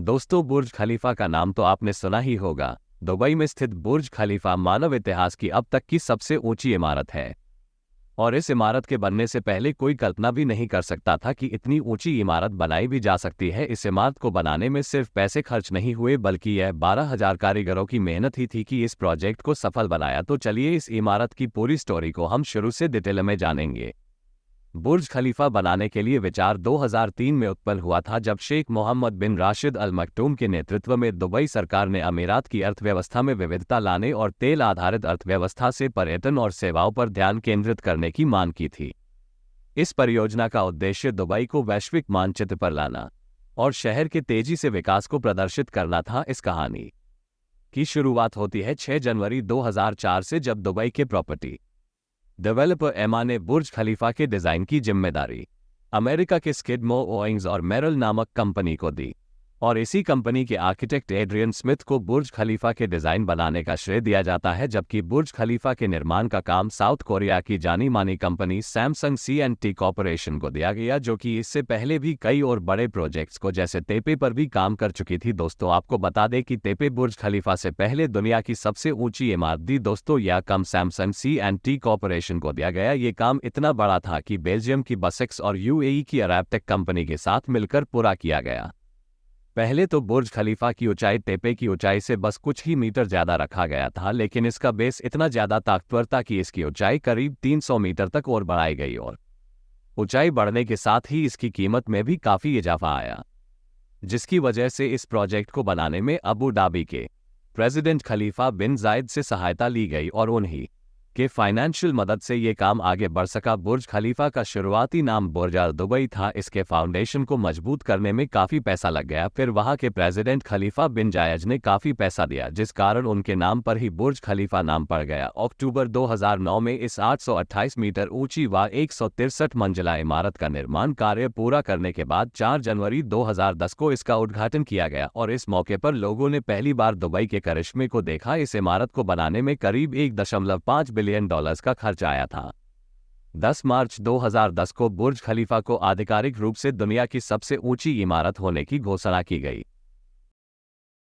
दोस्तों, बुर्ज खलीफा का नाम तो आपने सुना ही होगा। दुबई में स्थित बुर्ज खलीफा मानव इतिहास की अब तक की सबसे ऊंची इमारत है और इस इमारत के बनने से पहले कोई कल्पना भी नहीं कर सकता था कि इतनी ऊंची इमारत बनाई भी जा सकती है। इस इमारत को बनाने में सिर्फ पैसे खर्च नहीं हुए बल्कि यह 12,000 कारीगरों की मेहनत ही थी कि इस प्रोजेक्ट को सफल बनाया। तो चलिए इस इमारत की पूरी स्टोरी को हम शुरू से डिटेल में जानेंगे। बुर्ज खलीफा बनाने के लिए विचार 2003 में उत्पन्न हुआ था, जब शेख मोहम्मद बिन राशिद अल मखटूम के नेतृत्व में दुबई सरकार ने अमीरात की अर्थव्यवस्था में विविधता लाने और तेल आधारित अर्थव्यवस्था से पर्यटन और सेवाओं पर ध्यान केंद्रित करने की मांग की थी। इस परियोजना का उद्देश्य दुबई को वैश्विक मानचित्र पर लाना और शहर के तेजी से विकास को प्रदर्शित करना था। इस कहानी की शुरुआत होती है 6 जनवरी 2004 से, जब दुबई के प्रॉपर्टी डेवलपर एमा ने बुर्ज खलीफा के डिजाइन की जिम्मेदारी अमेरिका के स्किडमो ओइंग्स और मेरल नामक कंपनी को दी और इसी कंपनी के आर्किटेक्ट एड्रियन स्मिथ को बुर्ज खलीफा के डिजाइन बनाने का श्रेय दिया जाता है, जबकि बुर्ज खलीफा के निर्माण का काम साउथ कोरिया की जानी मानी कंपनी सैमसंग C&T कॉरपोरेशन को दिया गया, जो कि इससे पहले भी कई और बड़े प्रोजेक्ट्स को जैसे तेपे पर भी काम कर चुकी थी। दोस्तों, आपको बता दें कि तेपे बुर्ज खलीफा से पहले दुनिया की सबसे ऊंची इमारत थी। दोस्तों, यह काम सैमसंग C&T कॉरपोरेशन को दिया गया। ये काम इतना बड़ा था कि बेल्जियम की बसेक्स और UAE की अरबटेक कंपनी के साथ मिलकर पूरा किया गया। पहले तो बुर्ज खलीफा की ऊंचाई तेपे की ऊंचाई से बस कुछ ही मीटर ज्यादा रखा गया था, लेकिन इसका बेस इतना ज्यादा ताकतवर था कि इसकी ऊंचाई करीब 300 मीटर तक और बढ़ाई गई और ऊंचाई बढ़ने के साथ ही इसकी कीमत में भी काफी इजाफा आया, जिसकी वजह से इस प्रोजेक्ट को बनाने में अबू धाबी के प्रेसिडेंट खलीफा बिन जायद से सहायता ली गई और उन्हीं के फाइनेंशियल मदद से ये काम आगे बढ़ सका। बुर्ज खलीफा का शुरुआती नाम बुर्ज अल दुबई था। इसके फाउंडेशन को मजबूत करने में काफी पैसा लग गया। फिर वहां के प्रेसिडेंट खलीफा बिन जायद ने काफी पैसा दिया, जिस कारण उनके नाम पर ही बुर्ज खलीफा नाम पड़ गया। अक्टूबर 2009 में इस 828 मीटर ऊंची व 163 मंजिला इमारत का निर्माण कार्य पूरा करने के बाद 4 जनवरी 2010 को इसका उद्घाटन किया गया और इस मौके पर लोगों ने पहली बार दुबई के करिश्मे को देखा। इस इमारत को बनाने में करीब $1.5 बिलियन का खर्च आया था। 10 मार्च 2010 को बुर्ज खलीफा को आधिकारिक रूप से दुनिया की सबसे ऊंची इमारत होने की घोषणा की गई।